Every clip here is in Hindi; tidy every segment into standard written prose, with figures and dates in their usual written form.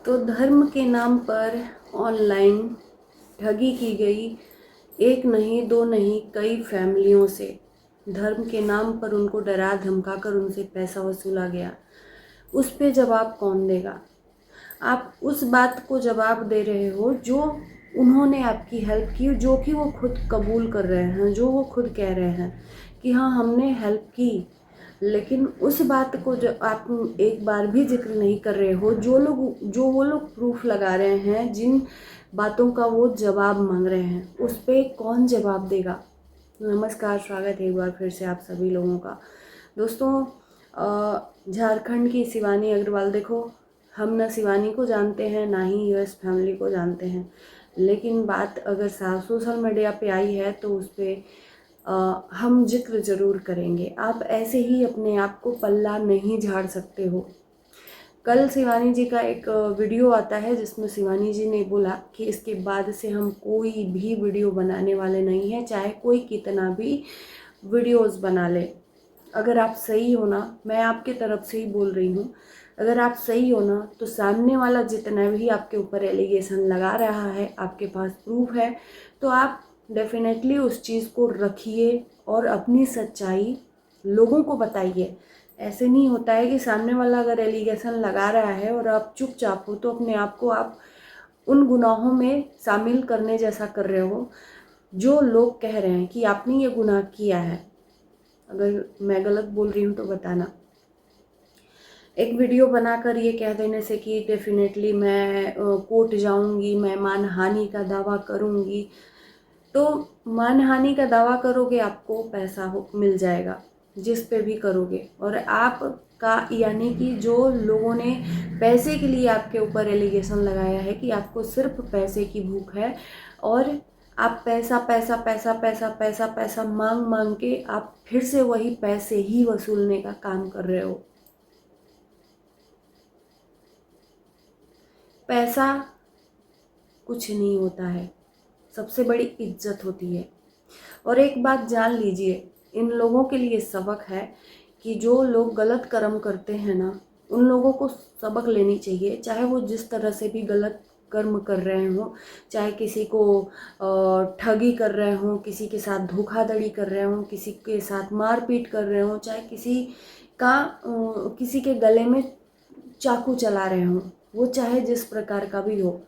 तो धर्म के नाम पर ऑनलाइन ठगी की गई, एक नहीं दो नहीं कई फैमिलियों से। धर्म के नाम पर उनको डरा धमका कर उनसे पैसा वसूला गया। उस पे जवाब कौन देगा? आप उस बात को जवाब दे रहे हो जो उन्होंने आपकी हेल्प की, जो कि वो खुद कबूल कर रहे हैं, जो वो खुद कह रहे हैं कि हाँ हमने हेल्प की। लेकिन उस बात को जो आप एक बार भी जिक्र नहीं कर रहे हो, जो वो लोग प्रूफ लगा रहे हैं, जिन बातों का वो जवाब मांग रहे हैं, उस पे कौन जवाब देगा? नमस्कार, स्वागत है एक बार फिर से आप सभी लोगों का। दोस्तों, झारखंड की शिवानी अग्रवाल, देखो हम ना शिवानी को जानते हैं ना ही यूएस फैमिली को जानते हैं, लेकिन बात अगर सोशल मीडिया पे आई है तो उस पर हम जिक्र ज़रूर करेंगे। आप ऐसे ही अपने आप को पल्ला नहीं झाड़ सकते हो। कल शिवानी जी का एक वीडियो आता है जिसमें शिवानी जी ने बोला कि इसके बाद से हम कोई भी वीडियो बनाने वाले नहीं हैं, चाहे कोई कितना भी वीडियोस बना ले। अगर आप सही हो ना, मैं आपके तरफ से ही बोल रही हूँ, अगर आप सही हो ना तो सामने वाला जितना भी आपके ऊपर एलिगेशन लगा रहा है, आपके पास प्रूफ है, तो आप डेफिनेटली उस चीज़ को रखिए और अपनी सच्चाई लोगों को बताइए। ऐसे नहीं होता है कि सामने वाला अगर एलिगेशन लगा रहा है और आप चुपचाप हो तो अपने आप को आप उन गुनाहों में शामिल करने जैसा कर रहे हो जो लोग कह रहे हैं कि आपने ये गुनाह किया है। अगर मैं गलत बोल रही हूँ तो बताना। एक वीडियो बनाकर ये कह देने से कि डेफिनेटली मैं कोर्ट जाऊंगी, मैं मानहानि का दावा करूंगी, तो मानहानि का दावा करोगे आपको पैसा मिल जाएगा जिस पे भी करोगे। और आपका यानी कि जो लोगों ने पैसे के लिए आपके ऊपर एलिगेशन लगाया है कि आपको सिर्फ पैसे की भूख है और आप पैसा पैसा पैसा पैसा पैसा पैसा मांग मांग के आप फिर से वही पैसे ही वसूलने का काम कर रहे हो। पैसा कुछ नहीं होता है, सबसे बड़ी इज्जत होती है। और एक बात जान लीजिए, इन लोगों के लिए सबक है कि जो लोग गलत कर्म करते हैं ना, उन लोगों को सबक लेनी चाहिए, चाहे वो जिस तरह से भी गलत कर्म कर रहे हों, चाहे किसी को ठगी कर रहे हों, किसी के साथ धोखाधड़ी कर रहे हों, किसी के साथ मारपीट कर रहे हों, चाहे किसी के गले में चाकू चला रहे हों, वो चाहे जिस प्रकार का भी हो,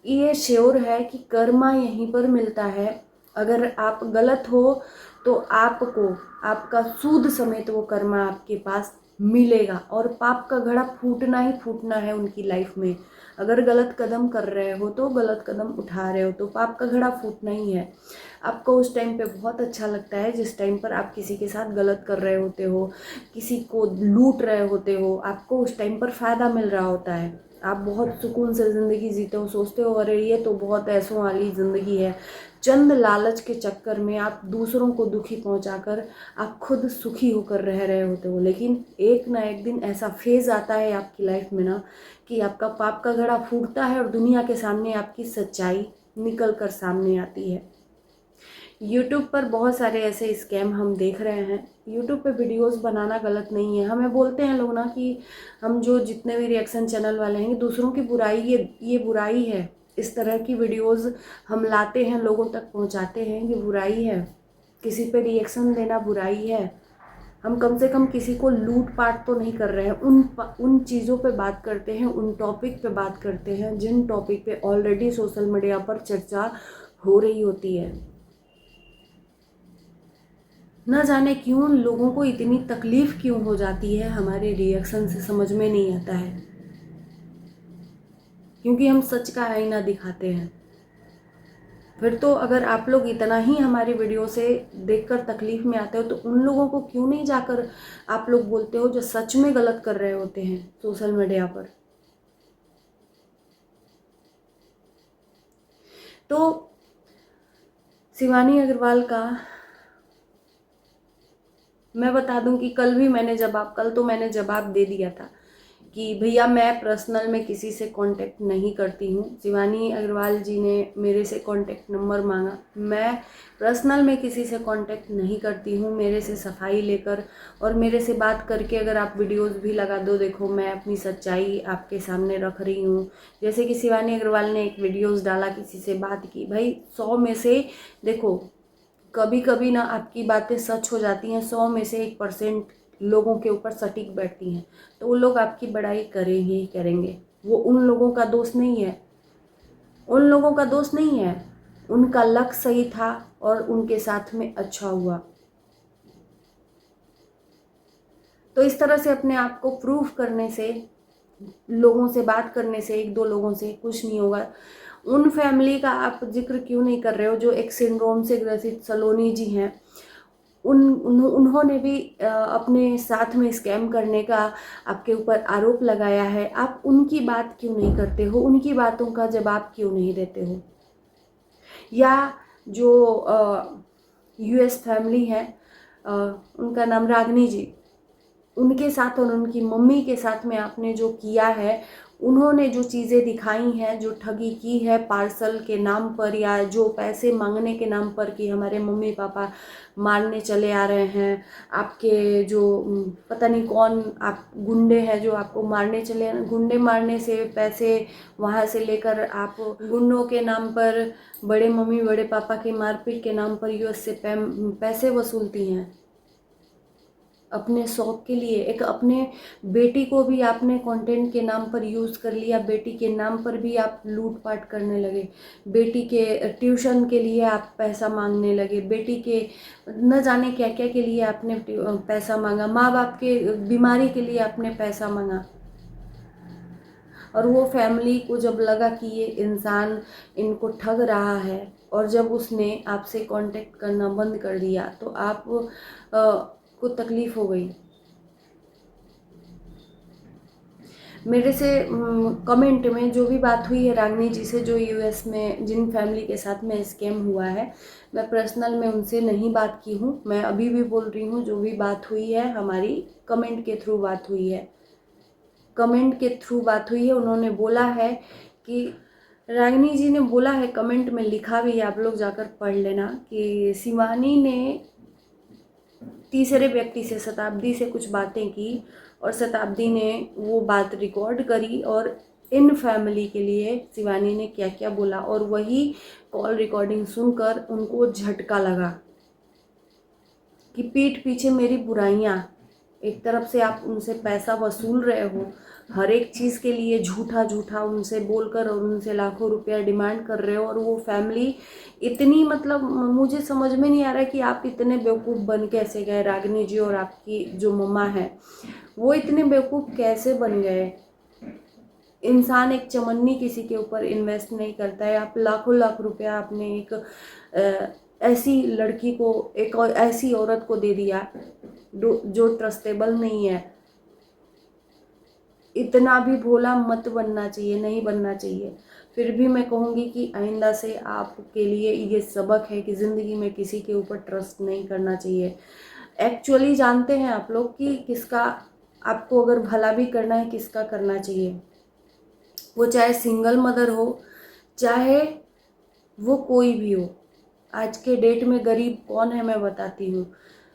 ये श्योर है कि कर्मा यहीं पर मिलता है। अगर आप गलत हो तो आपको आपका सूद समेत वो कर्मा आपके पास मिलेगा और पाप का घड़ा फूटना ही फूटना है उनकी लाइफ में। अगर गलत कदम कर रहे हो तो गलत कदम उठा रहे हो तो पाप का घड़ा फूटना ही है। आपको उस टाइम पे बहुत अच्छा लगता है जिस टाइम पर आप किसी के साथ गलत कर रहे होते हो, किसी को लूट रहे होते हो, आपको उस टाइम पर फ़ायदा मिल रहा होता है, आप बहुत सुकून से ज़िंदगी जीते हो, सोचते हो अरे ये तो बहुत ऐसों वाली ज़िंदगी है। चंद लालच के चक्कर में आप दूसरों को दुखी पहुंचाकर आप खुद सुखी होकर रह रहे होते हो। लेकिन एक ना एक दिन ऐसा फेज़ आता है आपकी लाइफ में ना कि आपका पाप का घड़ा फूटता है और दुनिया के सामने आपकी सच्चाई निकल कर सामने आती है। यूट्यूब पर बहुत सारे ऐसे स्कैम हम देख रहे हैं। यूट्यूब पे वीडियोस बनाना गलत नहीं है। हमें बोलते हैं लोग ना कि हम जो जितने भी रिएक्शन चैनल वाले हैं, दूसरों की बुराई ये बुराई है। इस तरह की वीडियोस हम लाते हैं, लोगों तक पहुंचाते हैं, ये बुराई है। किसी पे रिएक्शन देना बुराई है। हम कम से कम किसी को लूट पाट तो नहीं कर रहे हैं। उन चीज़ों पे बात करते हैं, उन टॉपिक पे बात करते हैं जिन टॉपिक पे ऑलरेडी सोशल मीडिया पर चर्चा हो रही होती है। न जाने क्यों लोगों को इतनी तकलीफ क्यों हो जाती है हमारे रिएक्शन से, समझ में नहीं आता है। क्योंकि हम सच का आईना दिखाते हैं। फिर तो अगर आप लोग इतना ही हमारी वीडियो से देखकर तकलीफ में आते हो तो उन लोगों को क्यों नहीं जाकर आप लोग बोलते हो जो सच में गलत कर रहे होते हैं सोशल मीडिया पर। तो शिवानी अग्रवाल का मैं बता दूं कि कल तो मैंने जवाब दे दिया था कि भैया मैं पर्सनल में किसी से कांटेक्ट नहीं करती हूँ। शिवानी अग्रवाल जी ने मेरे से कांटेक्ट नंबर मांगा, मैं पर्सनल में किसी से कांटेक्ट नहीं करती हूँ। मेरे से सफाई लेकर और मेरे से बात करके अगर आप वीडियोस भी लगा दो, देखो मैं अपनी सच्चाई आपके सामने रख रही हूँ। जैसे कि शिवानी अग्रवाल ने एक वीडियोस डाला, किसी से बात की, भाई 100 में से देखो कभी कभी ना आपकी बातें सच हो जाती हैं, 100 में से 1% लोगों के ऊपर सटीक बैठती हैं, तो वो लोग आपकी बड़ाई करेंगे ही करेंगे। वो उन लोगों का दोष नहीं है, उन लोगों का दोष नहीं है, उनका लक्ष्य सही था और उनके साथ में अच्छा हुआ। तो इस तरह से अपने आप को प्रूफ करने से, लोगों से बात करने से, एक दो लोगों से कुछ नहीं होगा। उन फैमिली का आप जिक्र क्यों नहीं कर रहे हो जो एक सिंड्रोम से ग्रसित सलोनी जी हैं, उन्होंने भी अपने साथ में स्कैम करने का आपके ऊपर आरोप लगाया है। आप उनकी बात क्यों नहीं करते हो, उनकी बातों का जवाब क्यों नहीं देते हो? या जो यूएस फैमिली है, उनका नाम रागनी जी, उनके साथ और उनकी मम्मी के साथ में आपने जो किया है, उन्होंने जो चीज़ें दिखाई हैं, जो ठगी की है पार्सल के नाम पर या जो पैसे मांगने के नाम पर कि हमारे मम्मी पापा मारने चले आ रहे हैं, आपके जो पता नहीं कौन आप गुंडे हैं जो आपको मारने चले, गुंडे मारने से पैसे वहाँ से लेकर आप गुंडों के नाम पर, बड़े मम्मी बड़े पापा की मारपीट के नाम पर यूएस से पैसे वसूलती हैं अपने शौक के लिए। एक अपने बेटी को भी आपने कंटेंट के नाम पर यूज़ कर लिया, बेटी के नाम पर भी आप लूटपाट करने लगे, बेटी के ट्यूशन के लिए आप पैसा मांगने लगे, बेटी के न जाने क्या क्या के लिए आपने पैसा मांगा, माँ बाप के बीमारी के लिए आपने पैसा मांगा। और वो फैमिली को जब लगा कि ये इंसान इनको ठग रहा है और जब उसने आपसे कांटेक्ट करना बंद कर दिया तो आप को तकलीफ हो गई। मेरे से कमेंट में जो भी बात हुई है रागनी जी से, जो यूएस में जिन फैमिली के साथ में स्कैम हुआ है, मैं पर्सनल में उनसे नहीं बात की हूँ। मैं अभी भी बोल रही हूँ, जो भी बात हुई है हमारी कमेंट के थ्रू बात हुई है, कमेंट के थ्रू बात हुई है। उन्होंने बोला है कि रागनी जी ने बोला है, कमेंट में लिखा भी है, आप लोग जाकर पढ़ लेना, कि शिवानी ने तीसरे व्यक्ति से, शताब्दी से कुछ बातें की और शताब्दी ने वो बात रिकॉर्ड करी और इन फैमिली के लिए शिवानी ने क्या क्या बोला, और वही कॉल रिकॉर्डिंग सुनकर उनको झटका लगा कि पीठ पीछे मेरी बुराइयां, एक तरफ से आप उनसे पैसा वसूल रहे हो, हर एक चीज़ के लिए झूठा झूठा उनसे बोलकर और उनसे लाखों रुपया डिमांड कर रहे हो, और वो फैमिली इतनी, मतलब मुझे समझ में नहीं आ रहा है कि आप इतने बेवकूफ़ बन कैसे गए। रागनी जी और आपकी जो मम्मा है वो इतने बेवकूफ़ कैसे बन गए। इंसान एक चमन्नी किसी के ऊपर इन्वेस्ट नहीं करता है। आप लाखों लाख रुपया आपने एक ऐसी लड़की को, एक ऐसी औरत को दे दिया जो ट्रस्टेबल नहीं है। इतना भी भोला मत बनना चाहिए, नहीं बनना चाहिए। फिर भी मैं कहूँगी कि आइंदा से आपके लिए ये सबक है कि ज़िंदगी में किसी के ऊपर ट्रस्ट नहीं करना चाहिए। एक्चुअली जानते हैं आप लोग कि किसका आपको अगर भला भी करना है, किसका करना चाहिए। वो चाहे सिंगल मदर हो, चाहे वो कोई भी हो। आज के डेट में गरीब कौन है मैं बताती हूँ।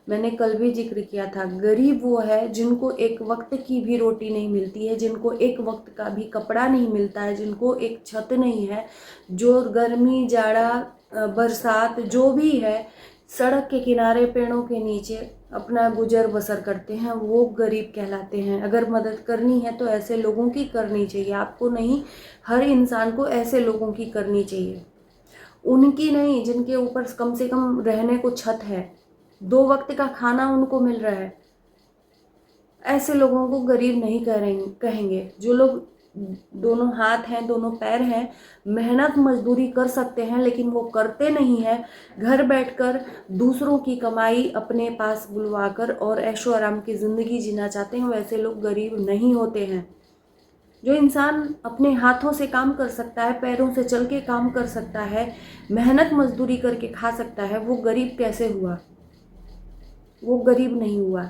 मैंने कल भी जिक्र किया था, गरीब वो है जिनको एक वक्त की भी रोटी नहीं मिलती है, जिनको एक वक्त का भी कपड़ा नहीं मिलता है, जिनको एक छत नहीं है, जो गर्मी जाड़ा बरसात जो भी है सड़क के किनारे पेड़ों के नीचे अपना गुजर बसर करते हैं, वो गरीब कहलाते हैं। अगर मदद करनी है तो ऐसे लोगों की करनी चाहिए, आपको नहीं, हर इंसान को ऐसे लोगों की करनी चाहिए, उनकी नहीं जिनके ऊपर कम से कम रहने को छत है, 2 वक्त का खाना उनको मिल रहा है। ऐसे लोगों को गरीब नहीं कहेंगे। जो लोग दोनों हाथ हैं, दोनों पैर हैं, मेहनत मजदूरी कर सकते हैं लेकिन वो करते नहीं हैं, घर बैठकर दूसरों की कमाई अपने पास बुलवाकर और ऐशो आराम की ज़िंदगी जीना चाहते हैं, वैसे लोग गरीब नहीं होते हैं। जो इंसान अपने हाथों से काम कर सकता है, पैरों से चल के काम कर सकता है, मेहनत मजदूरी करके खा सकता है, वो गरीब कैसे हुआ? वो गरीब नहीं हुआ।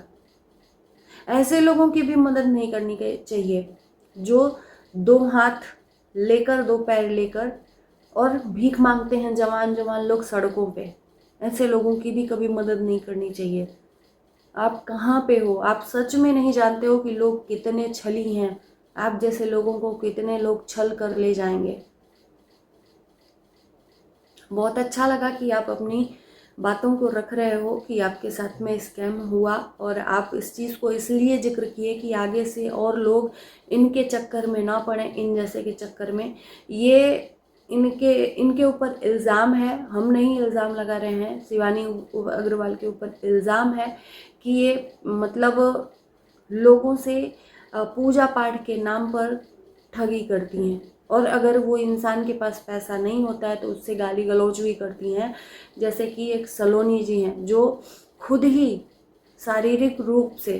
ऐसे लोगों की भी मदद नहीं करनी चाहिए। जो दो हाथ लेकर, दो पैर लेकर और भीख मांगते हैं जवान जवान लोग सड़कों पे। ऐसे लोगों की भी कभी मदद नहीं करनी चाहिए। आप कहाँ पे हो? आप सच में नहीं जानते हो कि लोग कितने छली हैं। आप जैसे लोगों को कितने लोग छल कर ले जाएंगे। बहुत अच्छा लगा कि आप अपनी बातों को रख रहे हो कि आपके साथ में स्कैम हुआ, और आप इस चीज़ को इसलिए जिक्र किए कि आगे से और लोग इनके चक्कर में ना पड़े, इन जैसे के चक्कर में। ये इनके ऊपर इल्ज़ाम है, हम नहीं इल्ज़ाम लगा रहे हैं। शिवानी अग्रवाल के ऊपर इल्ज़ाम है कि ये मतलब लोगों से पूजा पाठ के नाम पर ठगी करती हैं, और अगर वो इंसान के पास पैसा नहीं होता है तो उससे गाली गलौज भी करती हैं। जैसे कि एक सलोनी जी हैं जो खुद ही शारीरिक रूप से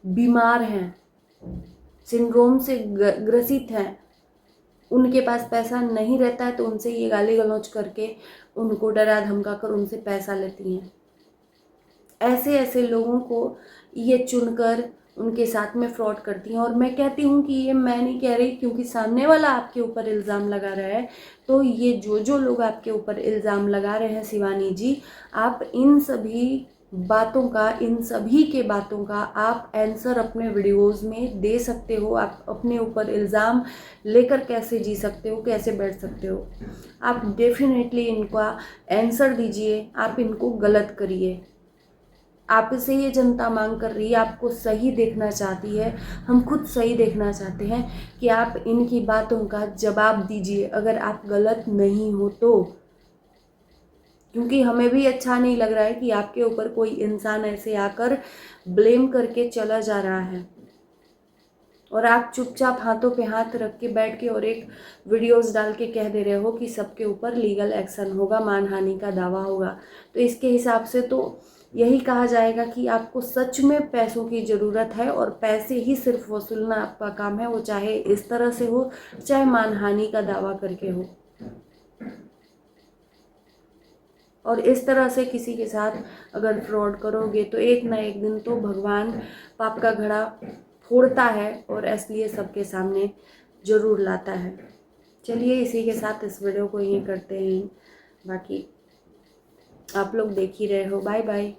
बीमार हैं, सिंड्रोम से ग्रसित हैं, उनके पास पैसा नहीं रहता है तो उनसे ये गाली गलौज करके, उनको डरा धमका कर उनसे पैसा लेती हैं। ऐसे ऐसे लोगों को ये चुनकर उनके साथ में फ्रॉड करती हैं। और मैं कहती हूँ कि ये मैं नहीं कह रही, क्योंकि सामने वाला आपके ऊपर इल्ज़ाम लगा रहा है। तो ये जो लोग आपके ऊपर इल्ज़ाम लगा रहे हैं शिवानी जी, आप इन सभी बातों का, इन सभी के बातों का आप आंसर अपने वीडियोज़ में दे सकते हो। आप अपने ऊपर इल्ज़ाम लेकर कैसे जी सकते हो, कैसे बैठ सकते हो? आप डेफिनेटली इनका आंसर दीजिए, आप इनको गलत करिए। आपसे ये जनता मांग कर रही है, आपको सही देखना चाहती है, हम खुद सही देखना चाहते हैं कि आप इनकी बातों का जवाब दीजिए अगर आप गलत नहीं हो तो। क्योंकि हमें भी अच्छा नहीं लग रहा है कि आपके ऊपर कोई इंसान ऐसे आकर ब्लेम करके चला जा रहा है, और आप चुपचाप हाथों पे हाथ रख के बैठ के और एक वीडियोस डाल के कह दे रहे हो कि सबके ऊपर लीगल एक्शन होगा, मानहानि का दावा होगा। तो इसके हिसाब से तो यही कहा जाएगा कि आपको सच में पैसों की ज़रूरत है, और पैसे ही सिर्फ वसूलना आपका काम है, वो चाहे इस तरह से हो, चाहे मानहानि का दावा करके हो। और इस तरह से किसी के साथ अगर फ्रॉड करोगे तो एक ना एक दिन तो भगवान पाप का घड़ा फोड़ता है और इसलिए सबके सामने ज़रूर लाता है। चलिए इसी के साथ इस वीडियो को यहीं करते हैं। बाकी आप लोग देख ही रहे हो। Bye bye.